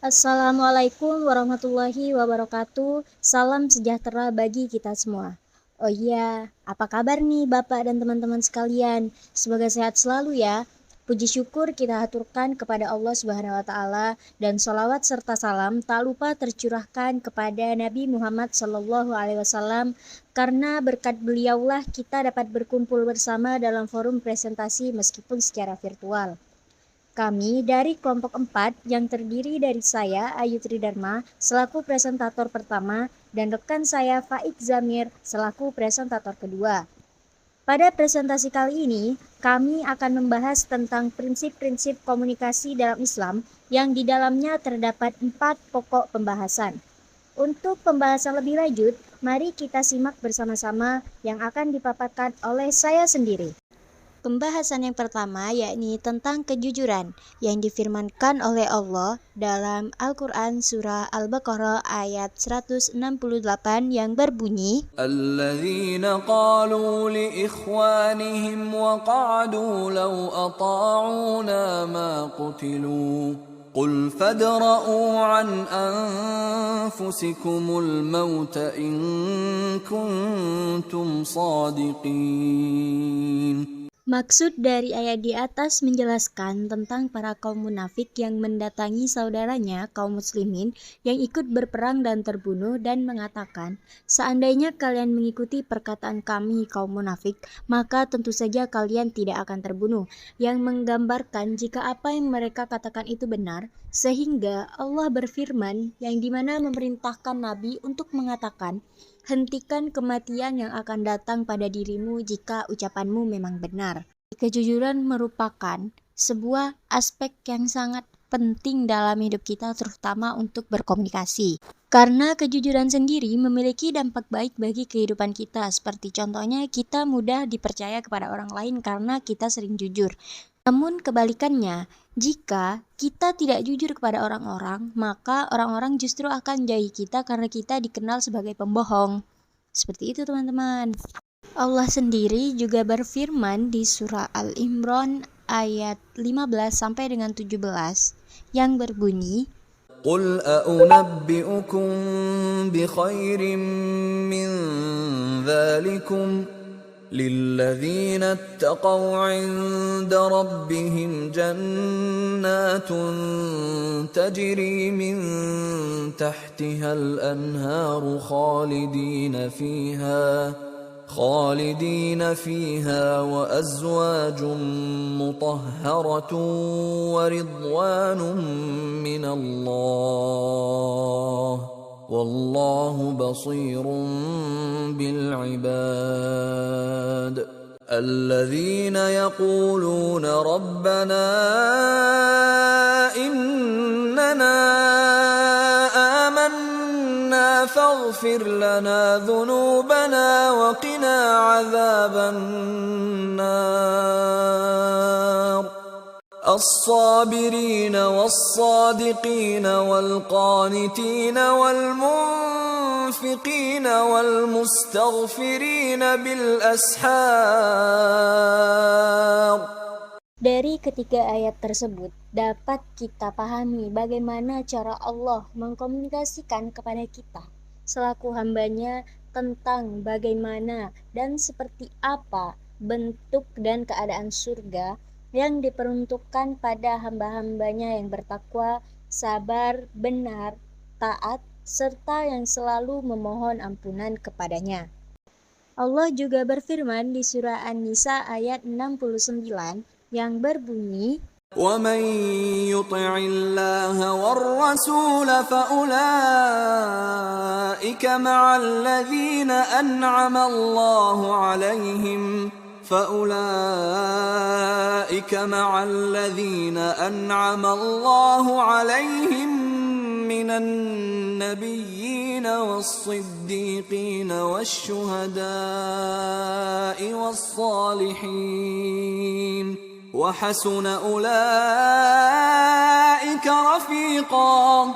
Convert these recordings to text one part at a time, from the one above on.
Assalamualaikum warahmatullahi wabarakatuh. Salam sejahtera bagi kita semua. Oh iya, apa kabar nih Bapak dan teman-teman sekalian? Semoga sehat selalu ya. Puji syukur kita haturkan kepada Allah Subhanahu wa taala dan sholawat serta salam tak lupa tercurahkan kepada Nabi Muhammad Sallallahu alaihi wasallam karena berkat beliaulah kita dapat berkumpul bersama dalam forum presentasi meskipun secara virtual. Kami dari kelompok 4 yang terdiri dari saya, Ayu Tridharma, selaku presentator pertama, dan rekan saya, Faik Zamir, selaku presentator kedua. Pada presentasi kali ini, kami akan membahas tentang prinsip-prinsip komunikasi dalam Islam yang di dalamnya terdapat 4 pokok pembahasan. Untuk pembahasan lebih lanjut, mari kita simak bersama-sama yang akan dipaparkan oleh saya sendiri. Pembahasan yang pertama yakni tentang kejujuran yang difirmankan oleh Allah dalam Al-Quran Surah Al-Baqarah ayat 168 yang berbunyi الذين قالوا لإخوانهم وقعدوا لو أطاعونا ما قتلوا قل فادرءوا عن أنفسكم الموت إن كنتم صادقين. Maksud dari ayat di atas menjelaskan tentang para kaum munafik yang mendatangi saudaranya kaum muslimin yang ikut berperang dan terbunuh dan mengatakan, seandainya kalian mengikuti perkataan kami kaum munafik, maka tentu saja kalian tidak akan terbunuh, yang menggambarkan jika apa yang mereka katakan itu benar, sehingga Allah berfirman yang dimana memerintahkan Nabi untuk mengatakan, hentikan kematian yang akan datang pada dirimu jika ucapanmu memang benar. Kejujuran merupakan sebuah aspek yang sangat penting dalam hidup kita, terutama untuk berkomunikasi. Karena kejujuran sendiri memiliki dampak baik bagi kehidupan kita, seperti contohnya kita mudah dipercaya kepada orang lain karena kita sering jujur. Namun kebalikannya, jika kita tidak jujur kepada orang-orang, maka orang-orang justru akan jauhi kita karena kita dikenal sebagai pembohong. Seperti itu teman-teman. Allah sendiri juga berfirman di surah Al-Imran ayat 15 sampai dengan 17 yang berbunyi, قل أأنبئكم بخير من ذلكم للذين اتقوا عند ربهم جنات تجري من تحتها الأنهار خالدين فيها وأزواج مطهرة ورضوان من الله والله بصير بالعباد الذين يقولون ربنا إننا آمنا فاغفر لنا ذنوبنا وقنا عذاب النار الصابرين والصادقين والقانتين والمنفقين والمستغفرين بالأسحار. dari ketiga ayat tersebut dapat kita pahami bagaimana cara Allah mengkomunikasikan kepada kita selaku hambanya tentang bagaimana dan seperti apa bentuk dan keadaan surga yang diperuntukkan pada hamba-hambanya yang bertakwa, sabar, benar, taat, serta yang selalu memohon ampunan kepadanya. Allah juga berfirman di surah An-Nisa ayat 69 yang berbunyi, ومن يطع الله والرسول فأولئك مع الذين أنعم الله عليهم من النبيين والصديقين والشهداء والصالحين وحسن أولئك رفيقا.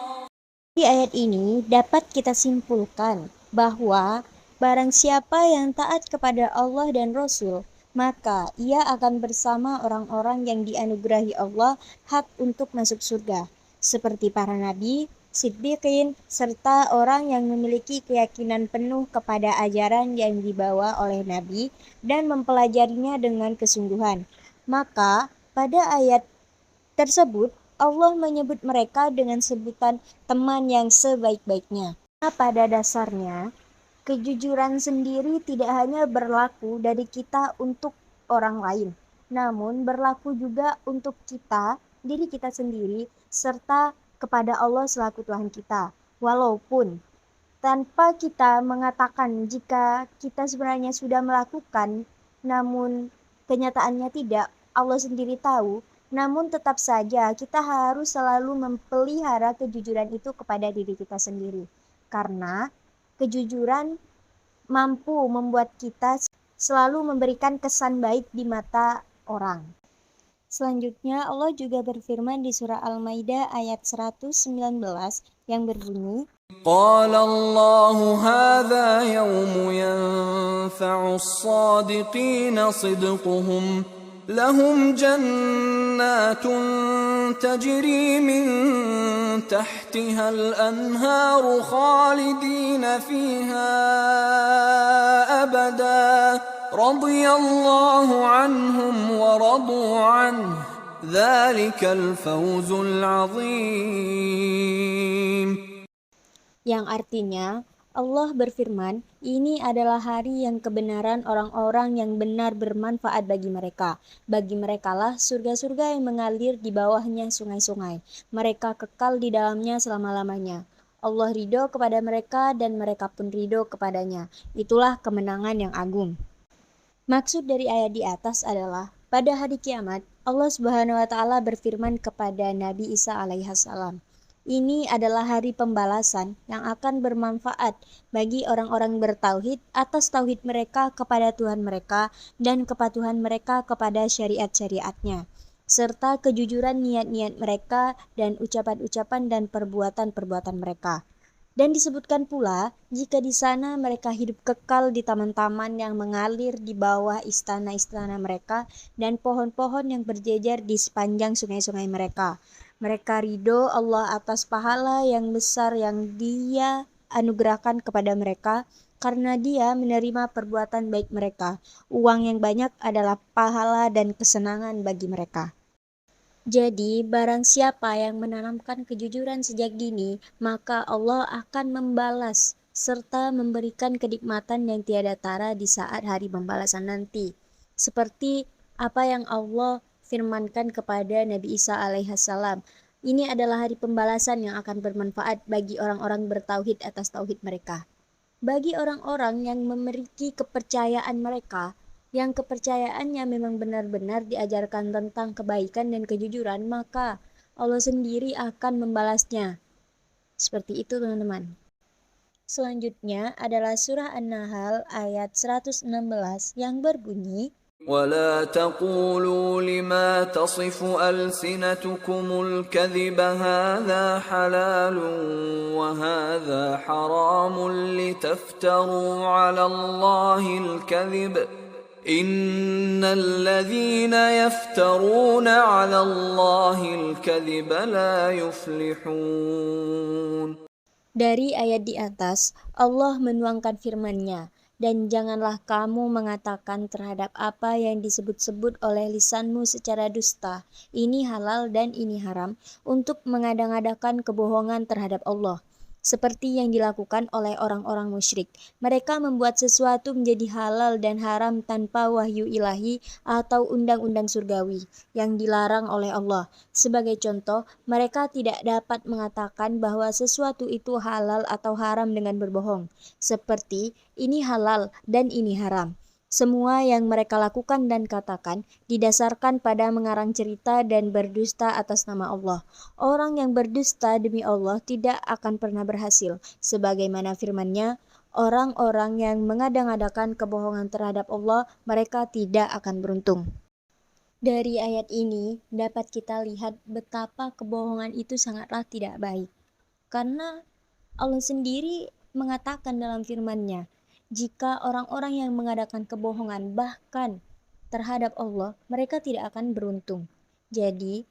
di ayat ini dapat kita simpulkan bahwa barang siapa yang taat kepada Allah dan Rasul, maka ia akan bersama orang-orang yang dianugerahi Allah hak untuk masuk surga. seperti para nabi, siddiqin, serta orang yang memiliki keyakinan penuh kepada ajaran yang dibawa oleh nabi dan mempelajarinya dengan kesungguhan. Maka, pada ayat tersebut, Allah menyebut mereka dengan sebutan teman yang sebaik-baiknya. Nah, pada dasarnya, kejujuran sendiri tidak hanya berlaku dari kita untuk orang lain, namun berlaku juga untuk kita, diri kita sendiri, serta kepada Allah selaku Tuhan kita. Walaupun tanpa kita mengatakan jika kita sebenarnya sudah melakukan, namun kenyataannya tidak, Allah sendiri tahu, namun tetap saja kita harus selalu memelihara kejujuran itu kepada diri kita sendiri. Karena kejujuran mampu membuat kita selalu memberikan kesan baik di mata orang. Selanjutnya Allah juga berfirman di surah Al-Maidah ayat 119 yang berbunyi, قال الله هذا يوم ينفع الصادقين صدقهم لهم جنات تجري من تحتها الأنهار خالدين فيها أبدا رضي الله عنهم ورضوا عنه ذلك الفوز العظيم. yang artinya Allah berfirman, ini adalah hari yang kebenaran orang-orang yang benar bermanfaat bagi mereka. Bagi merekalah surga-surga yang mengalir di bawahnya sungai-sungai. Mereka kekal di dalamnya selama-lamanya. Allah ridho kepada mereka dan mereka pun ridho kepadanya. Itulah kemenangan yang agung. Maksud dari ayat di atas adalah, pada hari kiamat, Allah Subhanahu wa Ta'ala berfirman kepada Nabi Isa alaihissalam, ini adalah hari pembalasan yang akan bermanfaat bagi orang-orang bertauhid atas tauhid mereka kepada Tuhan mereka dan kepatuhan mereka kepada syariat-syariatnya, serta kejujuran niat-niat mereka dan ucapan-ucapan dan perbuatan-perbuatan mereka. Dan disebutkan pula, jika di sana mereka hidup kekal di taman-taman yang mengalir di bawah istana-istana mereka dan pohon-pohon yang berjejer di sepanjang sungai-sungai mereka. Mereka ridho Allah atas pahala yang besar yang Dia anugerahkan kepada mereka karena Dia menerima perbuatan baik mereka. Uang yang banyak adalah pahala dan kesenangan bagi mereka. Jadi, barang siapa yang menanamkan kejujuran sejak dini, maka Allah akan membalas serta memberikan kenikmatan yang tiada tara di saat hari pembalasan nanti. Seperti apa yang Allah firmankan kepada Nabi Isa alaihissalam. Ini adalah hari pembalasan yang akan bermanfaat bagi orang-orang bertauhid atas tauhid mereka. Bagi orang-orang yang memiliki kepercayaan mereka, yang kepercayaannya memang benar-benar diajarkan tentang kebaikan dan kejujuran, maka Allah sendiri akan membalasnya. Seperti itu teman-teman. Selanjutnya adalah surah An-Nahl ayat 116 yang berbunyi, ولا تقولوا لما تصف ألسنتكم الكذب هذا حلال وهذا حرام لتفتروا على الله الكذب إن الذين يفترون على الله الكذب لا يفلحون. dari ayat di atas, Allah menuangkan firman-Nya, dan janganlah kamu mengatakan terhadap apa yang disebut-sebut oleh lisanmu secara dusta, ini halal dan ini haram, untuk mengada-ngadakan kebohongan terhadap Allah. Seperti yang dilakukan oleh orang-orang musyrik. Mereka membuat sesuatu menjadi halal dan haram tanpa wahyu ilahi atau undang-undang surgawi yang dilarang oleh Allah. Sebagai contoh, mereka tidak dapat mengatakan bahwa sesuatu itu halal atau haram dengan berbohong. Seperti, ini halal dan ini haram. Semua yang mereka lakukan dan katakan didasarkan pada mengarang cerita dan berdusta atas nama Allah. Orang yang berdusta demi Allah tidak akan pernah berhasil. Sebagaimana firman-Nya, orang-orang yang mengada-ngadakan kebohongan terhadap Allah, mereka tidak akan beruntung. Dari ayat ini dapat kita lihat betapa kebohongan itu sangatlah tidak baik. Karena Allah sendiri mengatakan dalam firman-Nya, jika orang-orang yang mengadakan kebohongan bahkan terhadap Allah, mereka tidak akan beruntung. Jadi,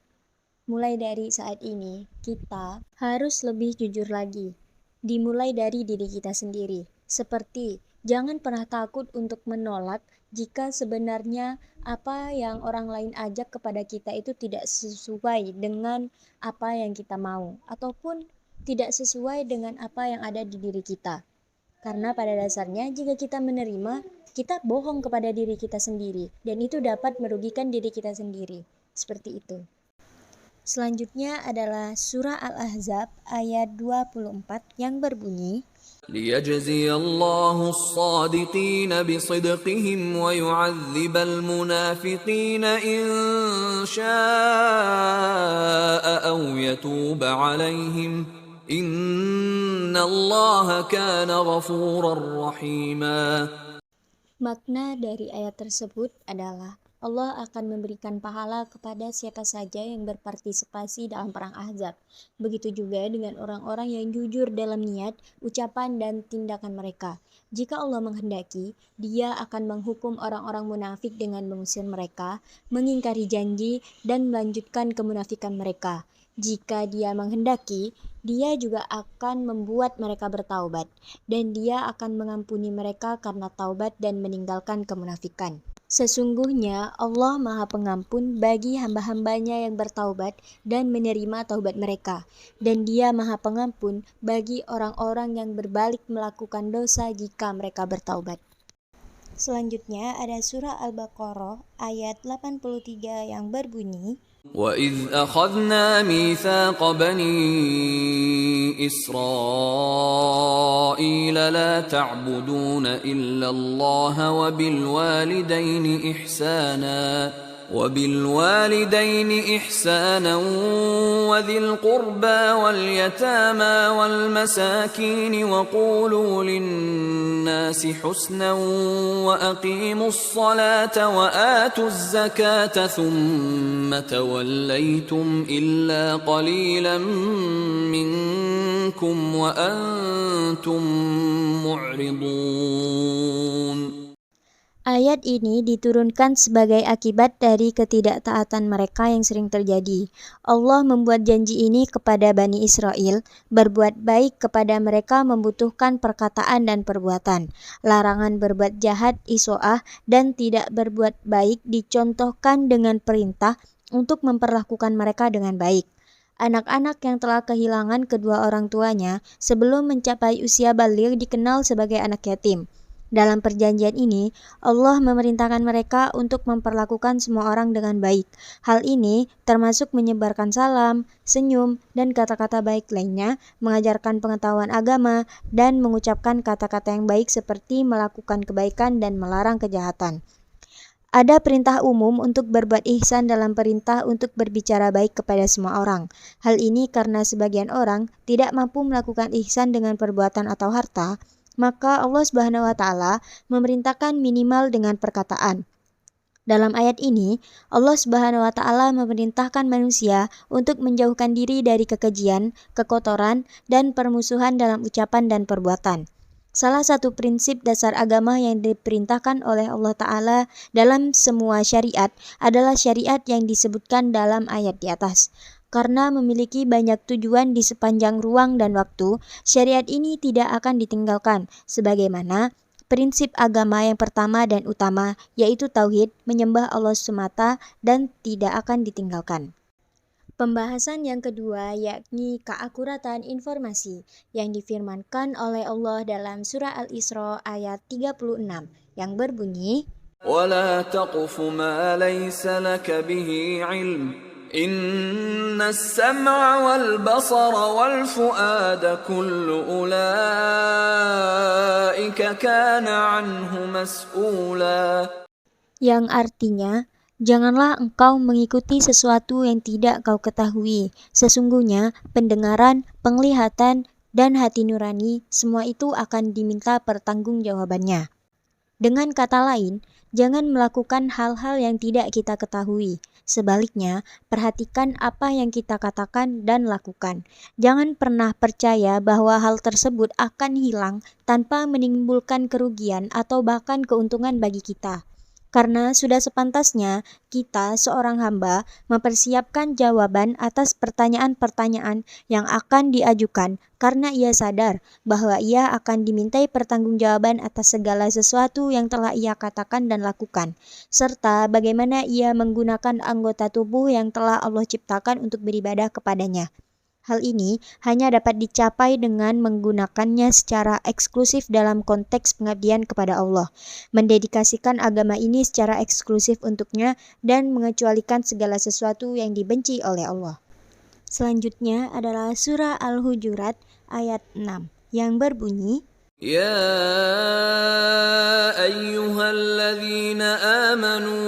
Mulai dari saat ini, kita harus lebih jujur lagi. Dimulai dari diri kita sendiri. Seperti, jangan pernah takut untuk menolak jika sebenarnya apa yang orang lain ajak kepada kita itu tidak sesuai dengan apa yang kita mau, ataupun tidak sesuai dengan apa yang ada di diri kita. Karena pada dasarnya jika kita menerima, kita bohong kepada diri kita sendiri, dan itu dapat merugikan diri kita sendiri. Seperti itu. Selanjutnya adalah surah Al-Ahzab ayat 24 yang berbunyi, ليجزي الله الصادقين بصدقهم ويعذب المنافقين إن شاء أو يتوب عليهم إن الله كان غفورا رحيما. makna dari ayat tersebut adalah Allah akan memberikan pahala kepada siapa saja yang berpartisipasi dalam perang Ahzab. Begitu juga dengan orang-orang yang jujur dalam niat, ucapan, dan tindakan mereka. Jika Allah menghendaki, Dia akan menghukum orang-orang munafik dengan mengusir mereka, mengingkari janji, dan melanjutkan kemunafikan mereka. Jika Dia menghendaki, Dia juga akan membuat mereka bertaubat, dan Dia akan mengampuni mereka karena taubat dan meninggalkan kemunafikan. Sesungguhnya Allah Maha Pengampun bagi hamba-hambanya yang bertaubat dan menerima taubat mereka, dan Dia Maha Pengampun bagi orang-orang yang berbalik melakukan dosa jika mereka bertaubat. Selanjutnya ada surah Al-Baqarah ayat 83 yang berbunyi, وَإِذْ أَخَذْنَا مِيثَاقَ بَنِي إِسْرَائِيلَ لَا تَعْبُدُونَ إِلَّا اللَّهَ وَبِالْوَالِدَيْنِ إِحْسَانًا وَذِي الْقُرْبَى وَالْيَتَامَى وَالْمَسَاكِينِ وَقُولُوا لِلنَّاسِ حُسْنًا وَأَقِيمُوا الصَّلَاةَ وَآتُوا الزَّكَاةَ ثُمَّ تَوَلَّيْتُمْ إِلَّا قَلِيلًا مِنْكُمْ وَأَنْتُمْ مُعْرِضُونَ. Ayat ini diturunkan sebagai akibat dari ketidaktaatan mereka yang sering terjadi. Allah membuat janji ini kepada Bani Israel, berbuat baik kepada mereka membutuhkan perkataan dan perbuatan. Larangan berbuat jahat, isoah, dan tidak berbuat baik dicontohkan dengan perintah untuk memperlakukan mereka dengan baik. Anak-anak yang telah kehilangan kedua orang tuanya sebelum mencapai usia baligh dikenal sebagai anak yatim. Dalam perjanjian ini, Allah memerintahkan mereka untuk memperlakukan semua orang dengan baik. Hal ini termasuk menyebarkan salam, senyum, dan kata-kata baik lainnya, mengajarkan pengetahuan agama, dan mengucapkan kata-kata yang baik seperti melakukan kebaikan dan melarang kejahatan. Ada perintah umum untuk berbuat ihsan dalam perintah untuk berbicara baik kepada semua orang. Hal ini karena sebagian orang tidak mampu melakukan ihsan dengan perbuatan atau harta, maka Allah Subhanahu wa Ta'ala memerintahkan minimal dengan perkataan. Dalam ayat ini, Allah Subhanahu wa Ta'ala memerintahkan manusia untuk menjauhkan diri dari kekejian, kekotoran, dan permusuhan dalam ucapan dan perbuatan. Salah satu prinsip dasar agama yang diperintahkan oleh Allah Ta'ala dalam semua syariat adalah syariat yang disebutkan dalam ayat di atas. Karena memiliki banyak tujuan di sepanjang ruang dan waktu, syariat ini tidak akan ditinggalkan, sebagaimana prinsip agama yang pertama dan utama, yaitu tauhid, menyembah Allah semata, dan tidak akan ditinggalkan. Pembahasan yang kedua yakni keakuratan informasi yang difirmankan oleh Allah dalam surah Al-Isra ayat 36 yang berbunyi, وَلَا تَقْفُ مَا لَيْسَ لَكَ بِهِ عِلْمٌ إِنَّ السَّمْعَ وَالْبَصَرَ وَالْفُؤَادَ كُلُّ أُولَئِكَ كَانَ عَنْهُ مسؤولا. yang artinya, janganlah engkau mengikuti sesuatu yang tidak kau ketahui. Sesungguhnya pendengaran, penglihatan, dan hati nurani, semua itu akan diminta pertanggungjawabannya. Dengan kata lain, jangan melakukan hal-hal yang tidak kita ketahui. Sebaliknya, perhatikan apa yang kita katakan dan lakukan. Jangan pernah percaya bahwa hal tersebut akan hilang tanpa menimbulkan kerugian atau bahkan keuntungan bagi kita. Karena sudah sepantasnya kita seorang hamba mempersiapkan jawaban atas pertanyaan-pertanyaan yang akan diajukan karena ia sadar bahwa ia akan dimintai pertanggungjawaban atas segala sesuatu yang telah ia katakan dan lakukan, serta bagaimana ia menggunakan anggota tubuh yang telah Allah ciptakan untuk beribadah kepadanya. Hal ini hanya dapat dicapai dengan menggunakannya secara eksklusif dalam konteks pengabdian kepada Allah, mendedikasikan agama ini secara eksklusif untuknya, dan mengecualikan segala sesuatu yang dibenci oleh Allah. Selanjutnya adalah surah Al-Hujurat ayat 6 yang berbunyi, يا أيها الذين آمنوا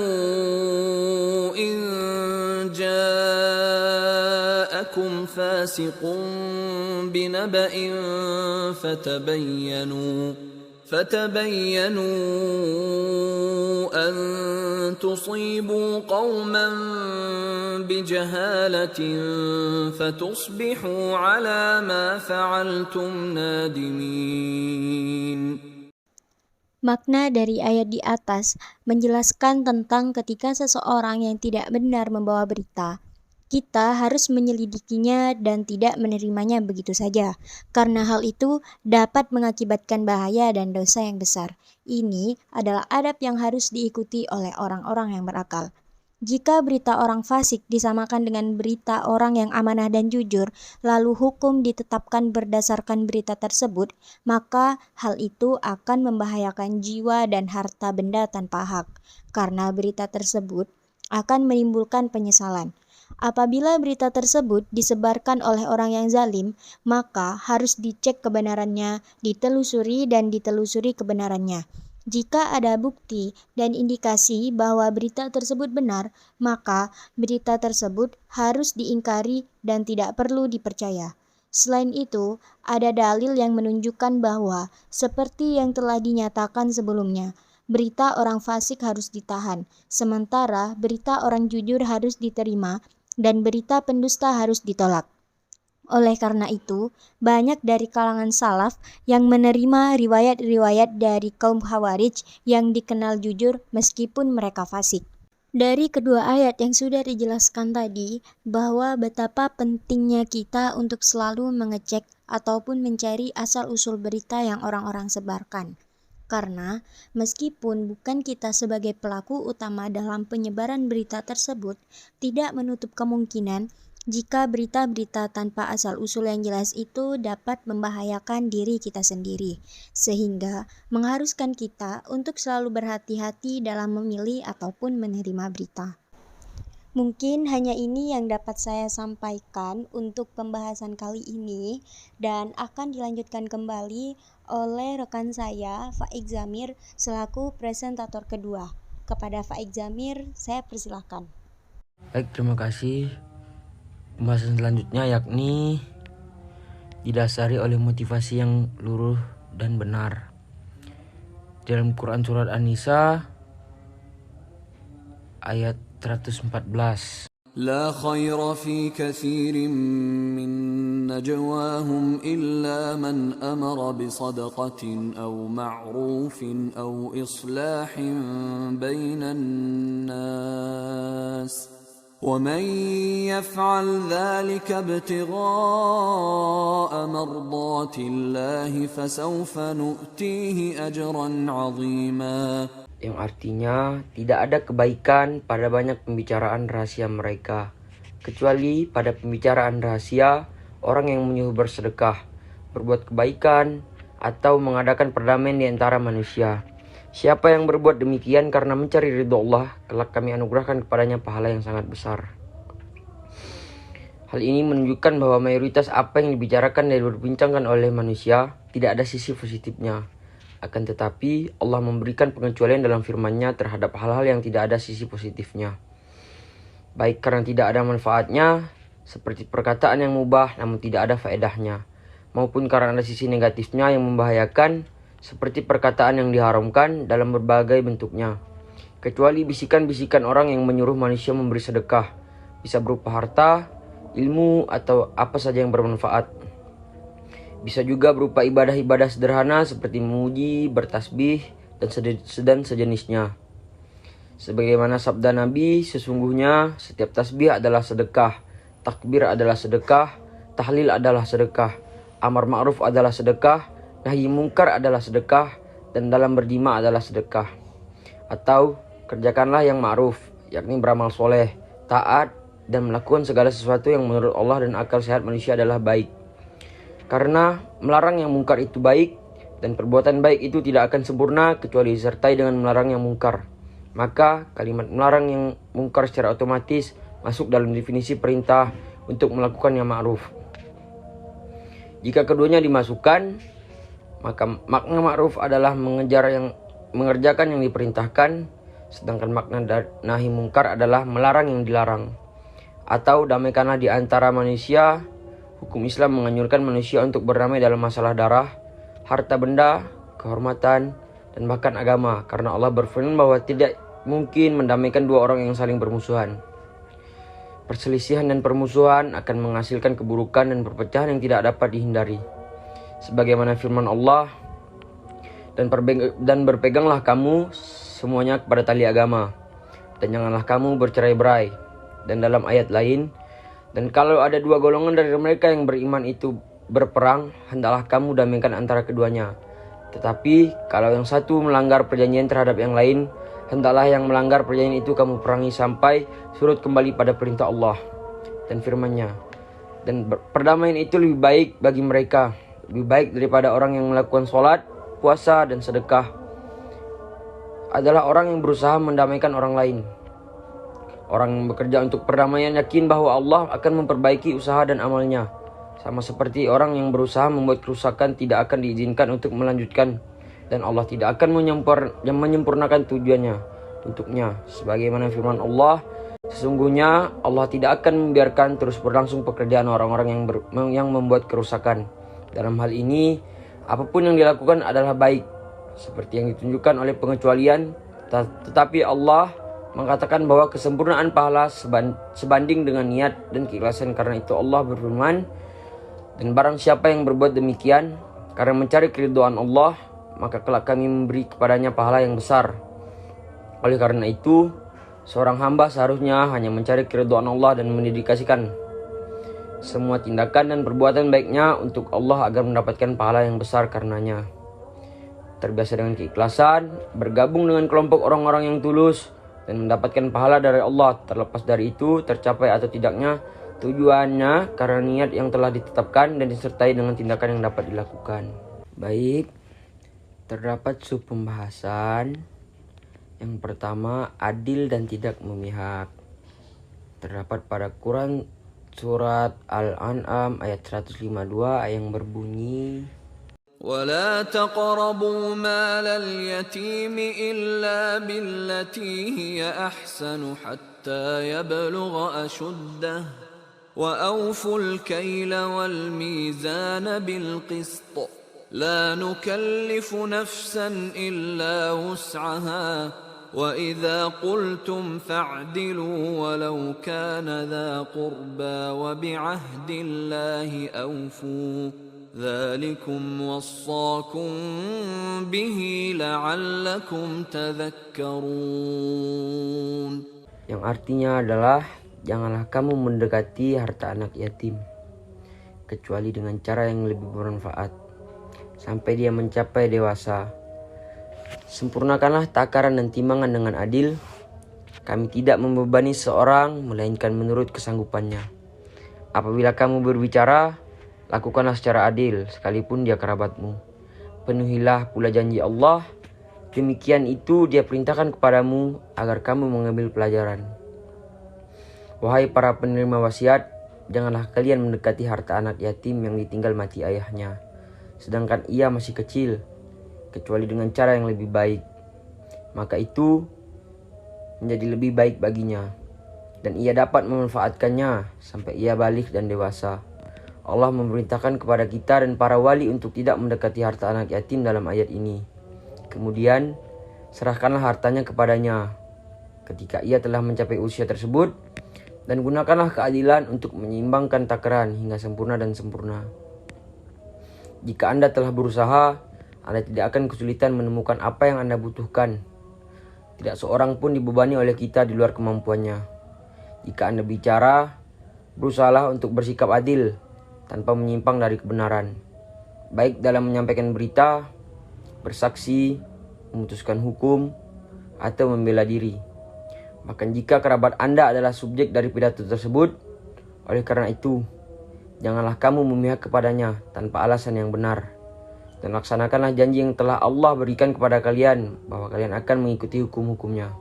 إن جاءكم فاسق بنبأ فتبينوا أن تصيبوا قوما بجهالة فتصبحوا على ما فعلتم نادمين. Makna dari ayat di atas menjelaskan tentang ketika seseorang yang tidak benar membawa berita, kita harus menyelidikinya dan tidak menerimanya begitu saja, karena hal itu dapat mengakibatkan bahaya dan dosa yang besar. Ini adalah adab yang harus diikuti oleh orang-orang yang berakal. Jika berita orang fasik disamakan dengan berita orang yang amanah dan jujur, lalu hukum ditetapkan berdasarkan berita tersebut, maka hal itu akan membahayakan jiwa dan harta benda tanpa hak, karena berita tersebut akan menimbulkan penyesalan. Apabila berita tersebut disebarkan oleh orang yang zalim, maka harus dicek kebenarannya, ditelusuri kebenarannya. Jika ada bukti dan indikasi bahwa berita tersebut benar, maka berita tersebut harus diingkari dan tidak perlu dipercaya. Selain itu, ada dalil yang menunjukkan bahwa seperti yang telah dinyatakan sebelumnya, berita orang fasik harus ditahan, sementara berita orang jujur harus diterima dan berita pendusta harus ditolak. Oleh karena itu, banyak dari kalangan salaf yang menerima riwayat-riwayat dari kaum Khawarij yang dikenal jujur meskipun mereka fasik. Dari kedua ayat yang sudah dijelaskan tadi, bahwa betapa pentingnya kita untuk selalu mengecek ataupun mencari asal-usul berita yang orang-orang sebarkan. Karena meskipun bukan kita sebagai pelaku utama dalam penyebaran berita tersebut, tidak menutup kemungkinan jika berita-berita tanpa asal-usul yang jelas itu dapat membahayakan diri kita sendiri, sehingga mengharuskan kita untuk selalu berhati-hati dalam memilih ataupun menerima berita. Mungkin hanya ini yang dapat saya sampaikan untuk pembahasan kali ini, dan akan dilanjutkan kembali oleh rekan saya, Faik Zamir, selaku presentator kedua. Kepada Faik Zamir, saya persilahkan. Baik, terima kasih. Pembahasan selanjutnya yakni didasari oleh motivasi yang lurus dan benar. Dalam Quran surat An-Nisa ayat 114. لا خير في كثير من نجواهم إلا من أمر بصدقة أو معروف أو إصلاح بين الناس ومن يفعل ذلك ابتغاء مرضات الله فسوف نؤتيه أجرا عظيما. Yang artinya tidak ada kebaikan pada banyak pembicaraan rahasia mereka, kecuali pada pembicaraan rahasia orang yang menyuruh bersedekah, berbuat kebaikan, atau mengadakan perdamaian di antara manusia. Siapa yang berbuat demikian karena mencari ridho Allah, kelak kami anugerahkan kepadanya pahala yang sangat besar. Hal ini menunjukkan bahwa mayoritas apa yang dibicarakan dan diperbincangkan oleh manusia tidak ada sisi positifnya. Akan tetapi, Allah memberikan pengecualian dalam firman-Nya terhadap hal-hal yang tidak ada sisi positifnya. Baik karena tidak ada manfaatnya, seperti perkataan yang mubah namun tidak ada faedahnya, maupun karena ada sisi negatifnya yang membahayakan, seperti perkataan yang diharamkan dalam berbagai bentuknya. Kecuali bisikan-bisikan orang yang menyuruh manusia memberi sedekah, bisa berupa harta, ilmu, atau apa saja yang bermanfaat. Bisa juga berupa ibadah-ibadah sederhana seperti memuji, bertasbih, dan sejenisnya. Sebagaimana sabda Nabi, sesungguhnya setiap tasbih adalah sedekah, takbir adalah sedekah, tahlil adalah sedekah, amar ma'ruf adalah sedekah, nahi mungkar adalah sedekah, dan dalam berdima adalah sedekah. Atau kerjakanlah yang ma'ruf, yakni beramal soleh, taat, dan melakukan segala sesuatu yang menurut Allah dan akal sehat manusia adalah baik. Karena melarang yang mungkar itu baik, dan perbuatan baik itu tidak akan sempurna kecuali disertai dengan melarang yang mungkar. Maka kalimat melarang yang mungkar secara otomatis masuk dalam definisi perintah untuk melakukan yang ma'ruf. Jika keduanya dimasukkan, maka makna ma'ruf adalah mengerjakan yang diperintahkan, sedangkan makna nahi mungkar adalah melarang yang dilarang. Atau damaikanlah di antara manusia. Hukum Islam menganjurkan manusia untuk berdamai dalam masalah darah, harta benda, kehormatan, dan bahkan agama. Karena Allah berfirman bahwa tidak mungkin mendamaikan dua orang yang saling bermusuhan. Perselisihan dan permusuhan akan menghasilkan keburukan dan perpecahan yang tidak dapat dihindari. Sebagaimana firman Allah, dan berpeganglah kamu semuanya kepada tali agama, dan janganlah kamu bercerai-berai. Dan dalam ayat lain, dan kalau ada dua golongan dari mereka yang beriman itu berperang, hendaklah kamu damaikan antara keduanya. Tetapi kalau yang satu melanggar perjanjian terhadap yang lain, hendaklah yang melanggar perjanjian itu kamu perangi sampai surut kembali pada perintah Allah dan firman-Nya. Dan perdamaian itu lebih baik bagi mereka, lebih baik daripada orang yang melakukan sholat, puasa, dan sedekah adalah orang yang berusaha mendamaikan orang lain. Orang yang bekerja untuk perdamaian yakin bahwa Allah akan memperbaiki usaha dan amalnya. Sama seperti orang yang berusaha membuat kerusakan tidak akan diizinkan untuk melanjutkan, dan Allah tidak akan menyempurnakan tujuannya untuknya. Sebagaimana firman Allah, sesungguhnya Allah tidak akan membiarkan terus berlangsung pekerjaan orang-orang yang membuat kerusakan. Dalam hal ini, apapun yang dilakukan adalah baik, seperti yang ditunjukkan oleh pengecualian. Tetapi Allah mengatakan bahwa kesempurnaan pahala sebanding dengan niat dan keikhlasan. Karena itu Allah berfirman, dan barang siapa yang berbuat demikian karena mencari keridhaan Allah, maka kelak kami memberi kepadanya pahala yang besar. Oleh karena itu, seorang hamba seharusnya hanya mencari keridhaan Allah dan mendedikasikan semua tindakan dan perbuatan baiknya untuk Allah agar mendapatkan pahala yang besar karenanya. Terbiasa dengan keikhlasan, bergabung dengan kelompok orang-orang yang tulus, dan mendapatkan pahala dari Allah. Terlepas dari itu, tercapai atau tidaknya tujuannya karena niat yang telah ditetapkan dan disertai dengan tindakan yang dapat dilakukan. Baik, terdapat sub pembahasan. Yang pertama, adil dan tidak memihak. Terdapat pada Quran surat Al-An'am ayat 152 yang berbunyi, ولا تقربوا مال اليتيم إلا بالتي هي أحسن حتى يبلغ أشده وأوفوا الكيل والميزان بالقسط لا نكلف نفسا إلا وسعها وإذا قلتم فاعدلوا ولو كان ذا قربى وبعهد الله أوفوا ذلكم وصاكم به لعلكم تذكرون. Yang artinya adalah, janganlah kamu mendekati harta anak yatim kecuali dengan cara yang lebih bermanfaat sampai dia mencapai dewasa. Sempurnakanlah takaran dan timbangan dengan adil. Kami tidak membebani seorang melainkan menurut kesanggupannya. Apabila kamu berbicara, lakukanlah secara adil sekalipun dia kerabatmu. Penuhilah pula janji Allah. Demikian itu dia perintahkan kepadamu agar kamu mengambil pelajaran. Wahai para penerima wasiat, janganlah kalian mendekati harta anak yatim yang ditinggal mati ayahnya, sedangkan ia masih kecil, kecuali dengan cara yang lebih baik. Maka itu menjadi lebih baik baginya, dan ia dapat memanfaatkannya sampai ia balik dan dewasa. Allah memerintahkan kepada kita dan para wali untuk tidak mendekati harta anak yatim dalam ayat ini. Kemudian, serahkanlah hartanya kepadanya ketika ia telah mencapai usia tersebut, dan gunakanlah keadilan untuk menyeimbangkan takaran hingga sempurna dan sempurna. Jika Anda telah berusaha, Anda tidak akan kesulitan menemukan apa yang Anda butuhkan. Tidak seorang pun dibebani oleh kita di luar kemampuannya. Jika Anda bicara, berusahalah untuk bersikap adil tanpa menyimpang dari kebenaran, baik dalam menyampaikan berita, bersaksi, memutuskan hukum, atau membela diri. Bahkan jika kerabat Anda adalah subjek dari pidato tersebut, oleh karena itu, janganlah kamu memihak kepadanya tanpa alasan yang benar. Dan laksanakanlah janji yang telah Allah berikan kepada kalian, bahwa kalian akan mengikuti hukum-hukumnya.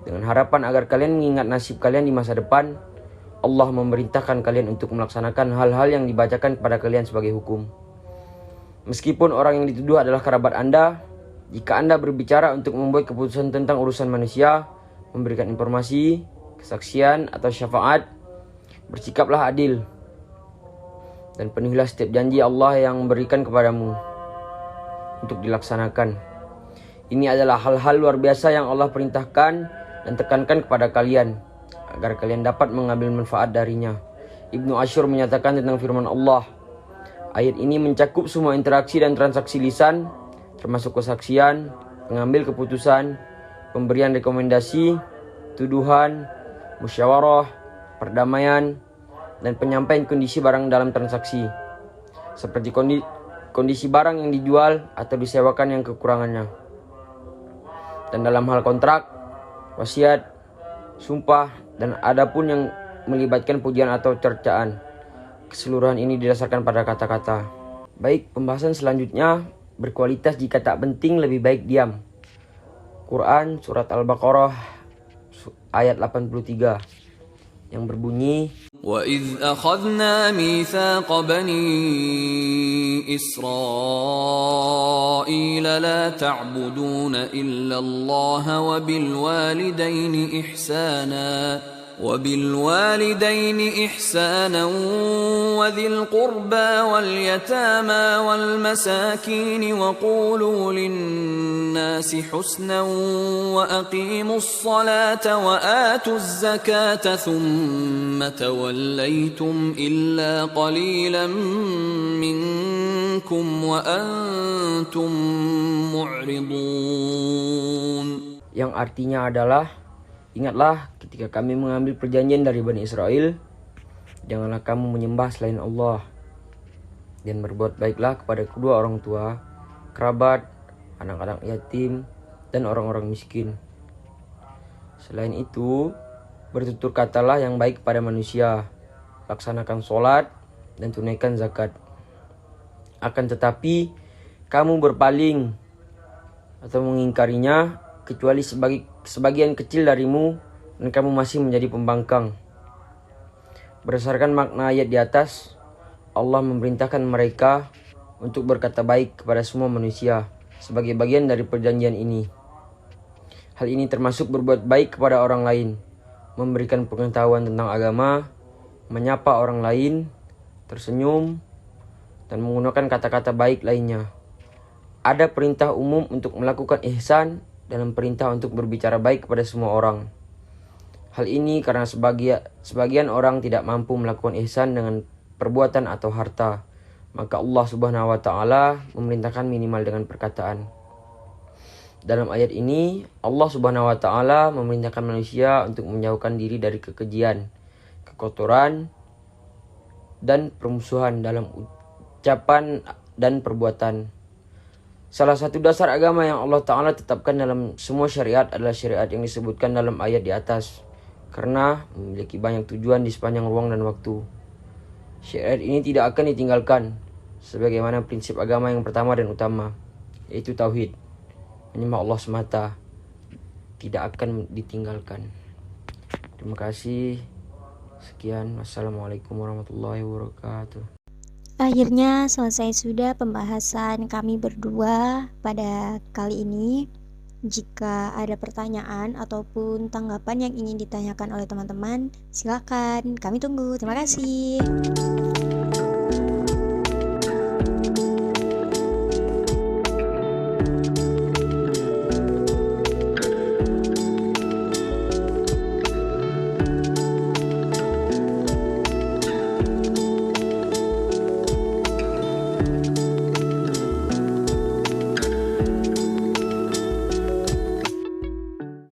Dengan harapan agar kalian mengingat nasib kalian di masa depan, Allah memerintahkan kalian untuk melaksanakan hal-hal yang dibacakan kepada kalian sebagai hukum. Meskipun orang yang dituduh adalah kerabat Anda, jika Anda berbicara untuk membuat keputusan tentang urusan manusia, memberikan informasi, kesaksian, atau syafaat, bersikaplah adil dan penuhilah setiap janji Allah yang memberikan kepadamu untuk dilaksanakan. Ini adalah hal-hal luar biasa yang Allah perintahkan dan tekankan kepada kalian, agar kalian dapat mengambil manfaat darinya. Ibnu Ashur menyatakan tentang firman Allah, ayat ini mencakup semua interaksi dan transaksi lisan, termasuk kesaksian, pengambil keputusan, pemberian rekomendasi, tuduhan, musyawarah, perdamaian, dan penyampaian kondisi barang dalam transaksi, seperti kondisi barang yang dijual atau disewakan yang kekurangannya. Dan dalam hal kontrak, wasiat, sumpah, dan adapun yang melibatkan pujian atau cercaan. Keseluruhan ini didasarkan pada kata-kata. Baik, pembahasan selanjutnya, berkualitas jika tak penting lebih baik diam. Quran surat Al-Baqarah ayat 83 yang berbunyi, وَإِذْ أَخَذْنَا مِيثَاقَ بَنِي إِسْرَائِيلَ لَا تَعْبُدُونَ إِلَّا اللَّهَ وَبِالْوَالِدَيْنِ إِحْسَانًا وَذِي الْقُرْبَى وَالْيَتَامَى وَالْمَسَاكِينِ وَقُولُوا لِلنَّاسِ حُسْنًا وَأَقِيمُوا الصَّلَاةَ وَآتُوا الزَّكَاةَ ثُمَّ تَوَلَّيْتُمْ إِلَّا قَلِيلًا مِّنكُمْ وَأَنْتُمْ مُعْرِضُونَ. yang artinya adalah, ingatlah ketika kami mengambil perjanjian dari Bani Israel, janganlah kamu menyembah selain Allah, dan berbuat baiklah kepada kedua orang tua, kerabat, anak-anak yatim, dan orang-orang miskin. Selain itu, bertutur katalah yang baik kepada manusia, laksanakan sholat, dan tunaikan zakat. Akan tetapi, kamu berpaling atau mengingkarinya, kecuali sebagian kecil darimu, dan kamu masih menjadi pembangkang. Berdasarkan makna ayat di atas, Allah memerintahkan mereka untuk berkata baik kepada semua manusia sebagai bagian dari perjanjian ini. Hal ini termasuk berbuat baik kepada orang lain, memberikan pengetahuan tentang agama, menyapa orang lain, tersenyum, dan menggunakan kata-kata baik lainnya. Ada perintah umum untuk melakukan ihsan dalam perintah untuk berbicara baik kepada semua orang. Hal ini karena sebagian orang tidak mampu melakukan ihsan dengan perbuatan atau harta, maka Allah Subhanahu wa taala memerintahkan minimal dengan perkataan. Dalam ayat ini, Allah Subhanahu wa taala memerintahkan manusia untuk menjauhkan diri dari kekejian, kekotoran, dan permusuhan dalam ucapan dan perbuatan. Salah satu dasar agama yang Allah Ta'ala tetapkan dalam semua syariat adalah syariat yang disebutkan dalam ayat di atas, karena memiliki banyak tujuan di sepanjang ruang dan waktu. Syariat ini tidak akan ditinggalkan, sebagaimana prinsip agama yang pertama dan utama, yaitu tauhid, menyembah Allah semata, tidak akan ditinggalkan. Terima kasih. Sekian. Wassalamualaikum warahmatullahi wabarakatuh. Akhirnya selesai sudah pembahasan kami berdua pada kali ini. Jika ada pertanyaan ataupun tanggapan yang ingin ditanyakan oleh teman-teman, silakan. Kami tunggu. Terima kasih.